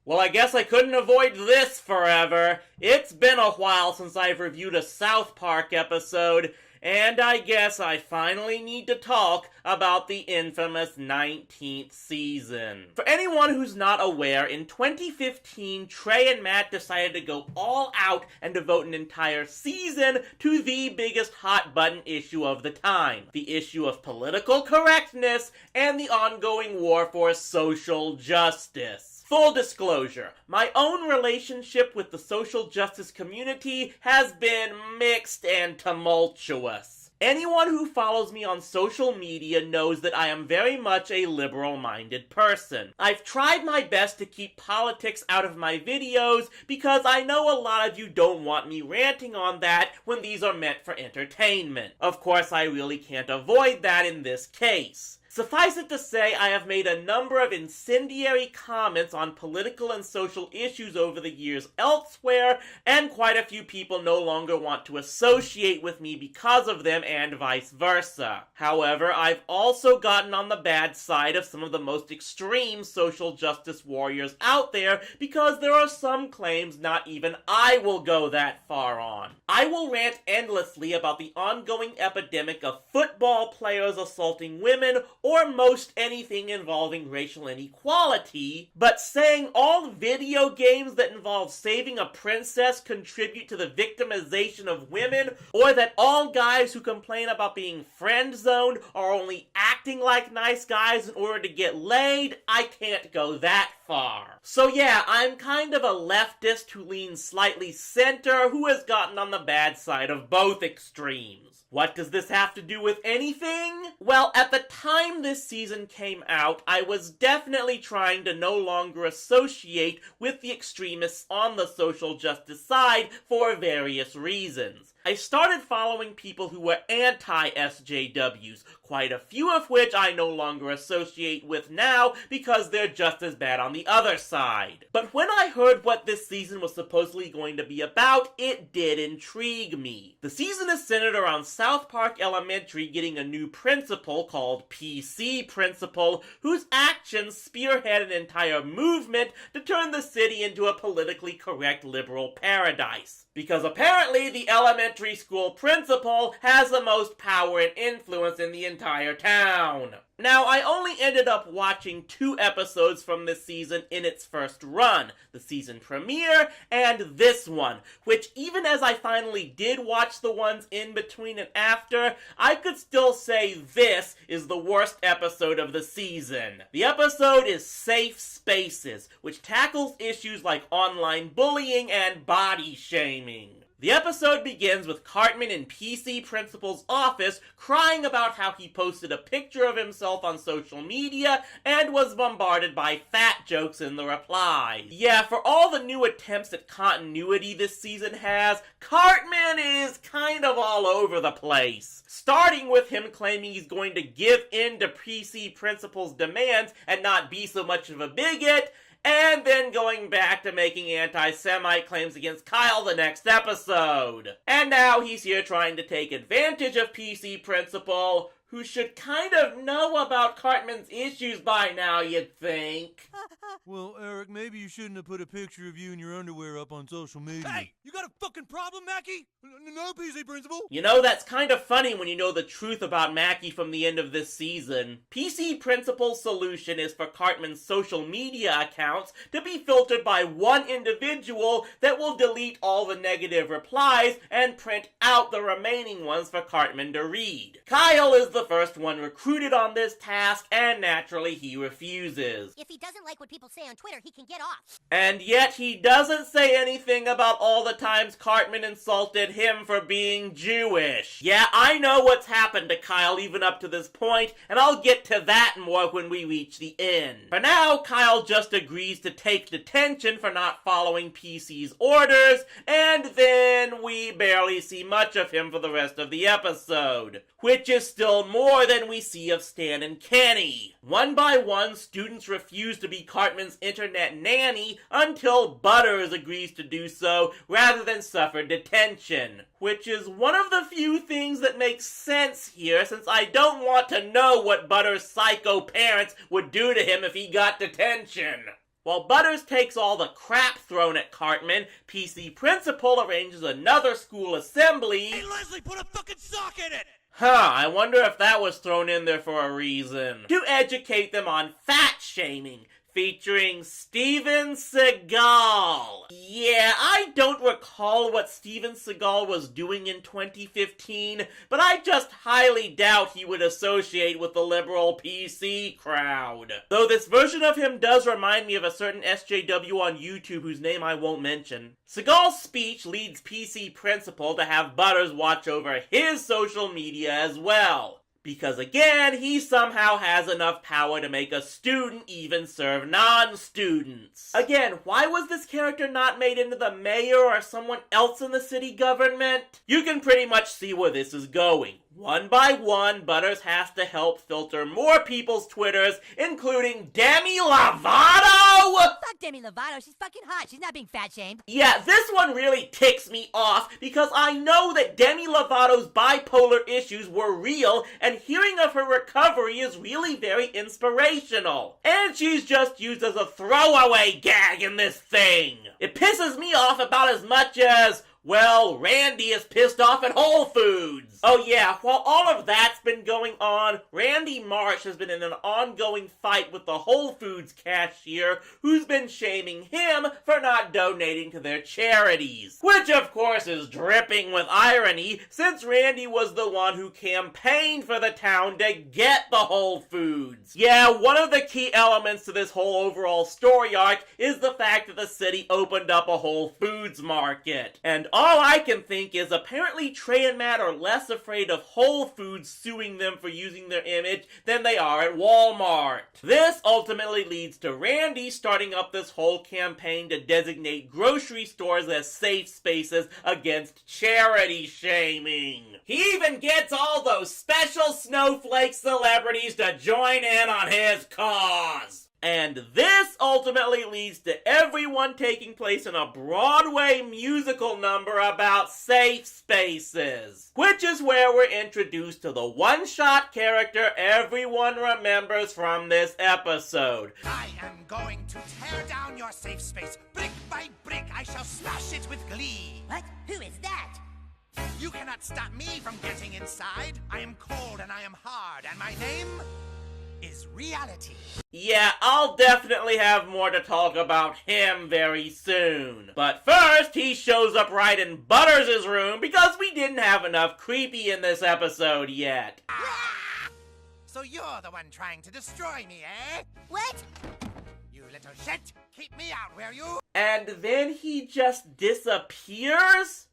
Well, I guess I couldn't avoid this forever. It's been a while since I've reviewed a South Park episode, and I guess I finally need to talk about the infamous 19th season. For anyone who's not aware, in 2015, Trey and Matt decided to go all out and devote an entire season to the biggest hot-button issue of the time. The issue of political correctness and the ongoing war for social justice. Full disclosure, my own relationship with the social justice community has been mixed and tumultuous. Anyone who follows me on social media knows that I am very much a liberal-minded person. I've tried my best to keep politics out of my videos because I know a lot of you don't want me ranting on that when these are meant for entertainment. Of course, I really can't avoid that in this case. Suffice it to say, I have made a number of incendiary comments on political and social issues over the years elsewhere, and quite a few people no longer want to associate with me because of them, and vice versa. However, I've also gotten on the bad side of some of the most extreme social justice warriors out there because there are some claims not even I will go that far on. I will rant endlessly about the ongoing epidemic of football players assaulting women or most anything involving racial inequality, but saying all video games that involve saving a princess contribute to the victimization of women, or that all guys who complain about being friend-zoned are only acting like nice guys in order to get laid, I can't go that far. So yeah, I'm kind of a leftist who leans slightly center who has gotten on the bad side of both extremes. What does this have to do with anything? Well, at the time this season came out, I was definitely trying to no longer associate with the extremists on the social justice side for various reasons. I started following people who were anti-SJWs, quite a few of which I no longer associate with now because they're just as bad on the other side. But when I heard what this season was supposedly going to be about, it did intrigue me. The season is centered around South Park Elementary getting a new principal called PC Principal, whose actions spearhead an entire movement to turn the city into a politically correct liberal paradise. Because apparently the elementary school principal has the most power and influence in the entire town. Now, I only ended up watching 2 episodes from this season in its first run, the season premiere and this one, which even as I finally did watch the ones in between and after, I could still say this is the worst episode of the season. The episode is Safe Spaces, which tackles issues like online bullying and body shaming. The episode begins with Cartman in PC Principal's office crying about how he posted a picture of himself on social media and was bombarded by fat jokes in the reply. Yeah, for all the new attempts at continuity this season has, Cartman is kind of all over the place. Starting with him claiming he's going to give in to PC Principal's demands and not be so much of a bigot, and then going back to making anti-Semite claims against Kyle the next episode. And now he's here trying to take advantage of PC Principal, who should kind of know about Cartman's issues by now, you'd think. Well, Eric, maybe you shouldn't have put a picture of you in your underwear up on social media. Hey, you got a fucking problem, Mackie? No, PC Principal. You know, that's kind of funny when you know the truth about Mackie from the end of this season. PC Principal's solution is for Cartman's social media accounts to be filtered by one individual that will delete all the negative replies and print out the remaining ones for Cartman to read. Kyle is the first one recruited on this task, and naturally he refuses. If he doesn't like what people say on Twitter, he can get off. And yet he doesn't say anything about all the times Cartman insulted him for being Jewish. Yeah, I know what's happened to Kyle even up to this point, and I'll get to that more when we reach the end. For now, Kyle just agrees to take detention for not following PC's orders, and then we barely see much of him for the rest of the episode, which is still more than we see of Stan and Kenny. One by one, students refuse to be Cartman's internet nanny until Butters agrees to do so rather than suffer detention. Which is one of the few things that makes sense here, since I don't want to know what Butters' psycho parents would do to him if he got detention. While Butters takes all the crap thrown at Cartman, PC Principal arranges another school assembly. Hey, Leslie, put a fucking sock in it! I wonder if that was thrown in there for a reason. To educate them on fat shaming, featuring Steven Seagal. Yeah, I don't recall what Steven Seagal was doing in 2015, but I just highly doubt he would associate with the liberal PC crowd. Though this version of him does remind me of a certain SJW on YouTube whose name I won't mention. Seagal's speech leads PC Principal to have Butters watch over his social media as well. Because again, he somehow has enough power to make a student even serve non-students. Again, why was this character not made into the mayor or someone else in the city government? You can pretty much see where this is going. One by one, Butters has to help filter more people's Twitters, including Demi Lovato! Fuck Demi Lovato, she's fucking hot. She's not being fat-shamed. Yeah, this one really ticks me off because I know that Demi Lovato's bipolar issues were real, and hearing of her recovery is really very inspirational. And she's just used as a throwaway gag in this thing. It pisses me off about as much as, well, Randy is pissed off at Whole Foods. Oh yeah, while all of that's been going on, Randy Marsh has been in an ongoing fight with the Whole Foods cashier who's been shaming him for not donating to their charities. Which of course is dripping with irony since Randy was the one who campaigned for the town to get the Whole Foods. Yeah, one of the key elements to this whole overall story arc is the fact that the city opened up a Whole Foods market. And all I can think is apparently Trey and Matt are less afraid of Whole Foods suing them for using their image than they are at Walmart. This ultimately leads to Randy starting up this whole campaign to designate grocery stores as safe spaces against charity shaming. He even gets all those special snowflake celebrities to join in on his cause. And this ultimately leads to everyone taking place in a Broadway musical number about safe spaces. Which is where we're introduced to the one-shot character everyone remembers from this episode. I am going to tear down your safe space. Brick by brick, I shall smash it with glee. What? Who is that? You cannot stop me from getting inside. I am cold and I am hard, and my name is Reality. Yeah, I'll definitely have more to talk about him very soon. But first, he shows up right in Butters' room because we didn't have enough creepy in this episode yet. So you're the one trying to destroy me, eh? What? You little shit! Keep me out, will you? And then he just disappears?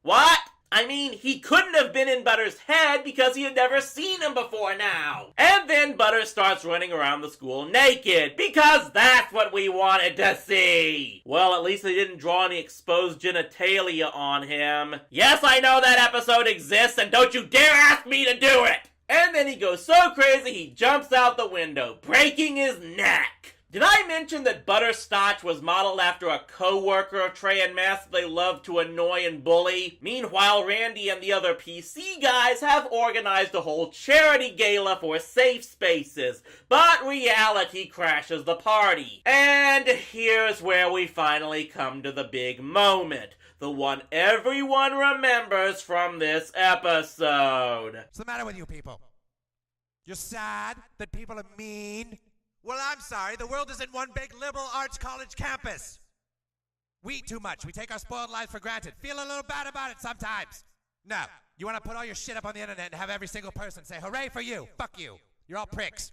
What? I mean, he couldn't have been in Butters' head because he had never seen him before now. And then Butters starts running around the school naked because that's what we wanted to see. Well, at least they didn't draw any exposed genitalia on him. Yes, I know that episode exists, and don't you dare ask me to do it! And then he goes so crazy he jumps out the window, breaking his neck. Did I mention that Butterscotch was modeled after a co-worker of Trey and Matt's they love to annoy and bully? Meanwhile, Randy and the other PC guys have organized a whole charity gala for safe spaces, but reality crashes the party. And here's where we finally come to the big moment. The one everyone remembers from this episode. What's the matter with you people? You're sad that people are mean? Well, I'm sorry. The world isn't one big liberal arts college campus. We eat too much. We take our spoiled lives for granted. Feel a little bad about it sometimes. No. You want to put all your shit up on the internet and have every single person say, hooray for you. Fuck you. You're all pricks.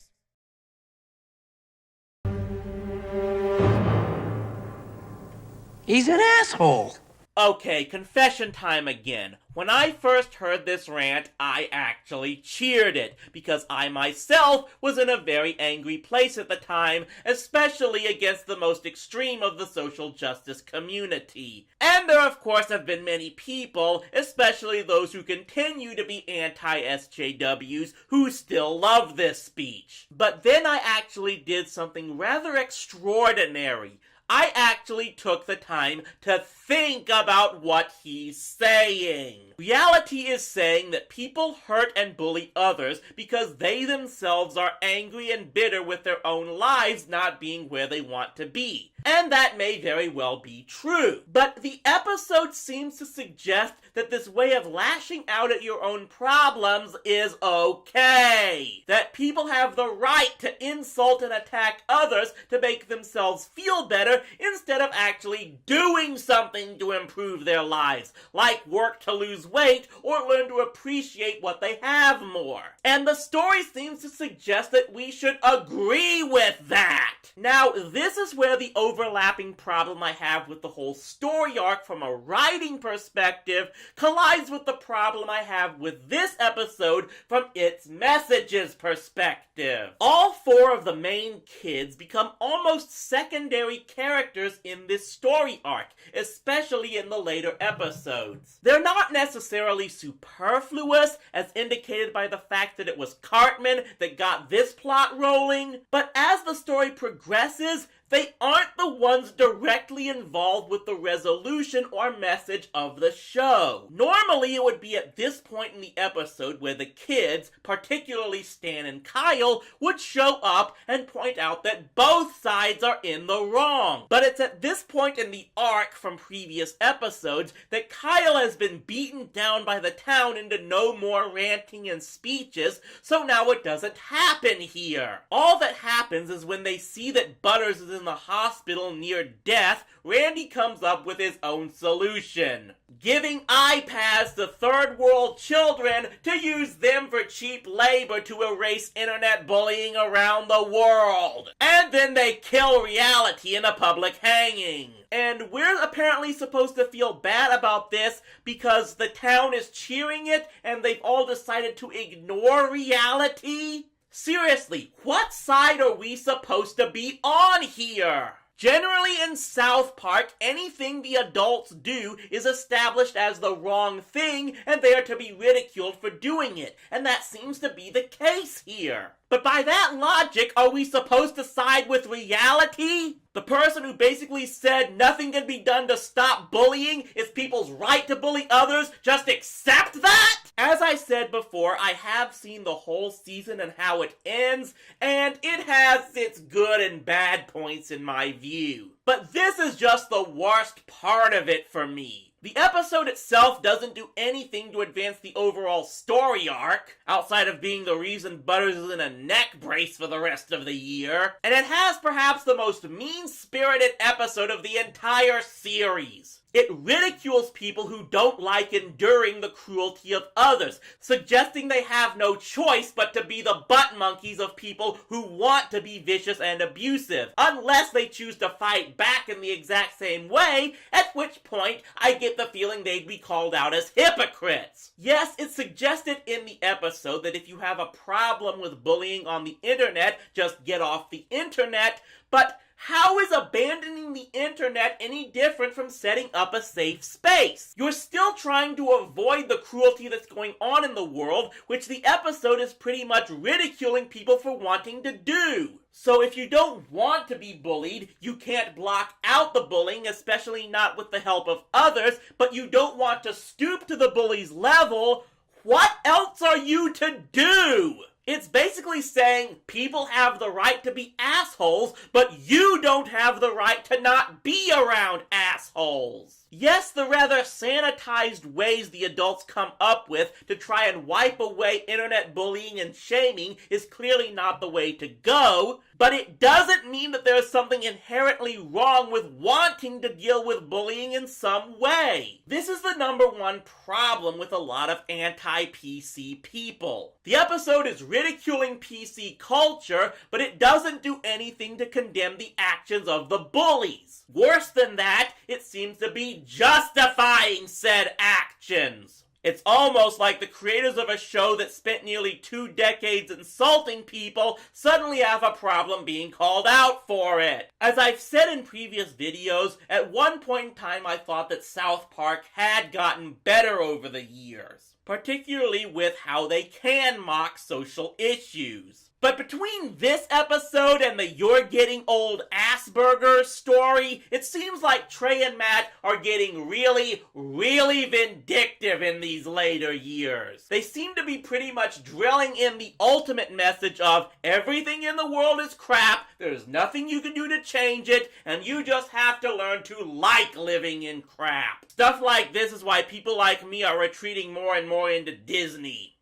He's an asshole. Okay, confession time again. When I first heard this rant, I actually cheered it, because I myself was in a very angry place at the time, especially against the most extreme of the social justice community. And there of course have been many people, especially those who continue to be anti-SJWs, who still love this speech. But then I actually did something rather extraordinary. I actually took the time to think about what he's saying. Reality is saying that people hurt and bully others because they themselves are angry and bitter with their own lives not being where they want to be. And that may very well be true. But the episode seems to suggest that this way of lashing out at your own problems is okay. That people have the right to insult and attack others to make themselves feel better instead of actually doing something to improve their lives, like work to lose weight or learn to appreciate what they have more. And the story seems to suggest that we should agree with that. Now, this is where the overlapping problem I have with the whole story arc from a writing perspective collides with the problem I have with this episode from its messages perspective. All four of the main kids become almost secondary characters in this story arc, especially in the later episodes. They're not necessarily superfluous, as indicated by the fact that it was Cartman that got this plot rolling, but as the story progresses, they aren't the ones directly involved with the resolution or message of the show. Normally, it would be at this point in the episode where the kids, particularly Stan and Kyle, would show up and point out that both sides are in the wrong. But it's at this point in the arc from previous episodes that Kyle has been beaten down by the town into no more ranting and speeches, so now it doesn't happen here. All that happens is when they see that Butters is in the hospital near death, Randy comes up with his own solution. Giving iPads to third world children to use them for cheap labor to erase internet bullying around the world. And then they kill reality in a public hanging. And we're apparently supposed to feel bad about this because the town is cheering it and they've all decided to ignore reality? Seriously, what side are we supposed to be on here? Generally in South Park, anything the adults do is established as the wrong thing and they are to be ridiculed for doing it, and that seems to be the case here. But by that logic, are we supposed to side with reality? The person who basically said nothing can be done to stop bullying, it's people's right to bully others, just accept that? As I said before, I have seen the whole season and how it ends, and it has its good and bad points in my view. But this is just the worst part of it for me. The episode itself doesn't do anything to advance the overall story arc, outside of being the reason Butters is in a neck brace for the rest of the year, and it has perhaps the most mean-spirited episode of the entire series. It ridicules people who don't like enduring the cruelty of others, suggesting they have no choice but to be the butt monkeys of people who want to be vicious and abusive, unless they choose to fight back in the exact same way, at which point I get the feeling they'd be called out as hypocrites. Yes, it's suggested in the episode that if you have a problem with bullying on the internet, just get off the internet, but how is abandoning the internet any different from setting up a safe space? You're still trying to avoid the cruelty that's going on in the world, which the episode is pretty much ridiculing people for wanting to do. So if you don't want to be bullied, you can't block out the bullying, especially not with the help of others, but you don't want to stoop to the bully's level, what else are you to do? It's basically saying people have the right to be assholes, but you don't have the right to not be around assholes. Yes, the rather sanitized ways the adults come up with to try and wipe away internet bullying and shaming is clearly not the way to go, but it doesn't mean that there's something inherently wrong with wanting to deal with bullying in some way. This is the number one problem with a lot of anti-PC people. The episode is ridiculing PC culture, but it doesn't do anything to condemn the actions of the bullies. Worse than that, it seems to be justifying said actions. It's almost like the creators of a show that spent nearly 2 decades insulting people suddenly have a problem being called out for it. As I've said in previous videos, at one point in time I thought that South Park had gotten better over the years, particularly with how they can mock social issues. But between this episode and the You're Getting Old Asperger story, it seems like Trey and Matt are getting really, really vindictive in these later years. They seem to be pretty much drilling in the ultimate message of everything in the world is crap, there's nothing you can do to change it, and you just have to learn to like living in crap. Stuff like this is why people like me are retreating more and more into Disney.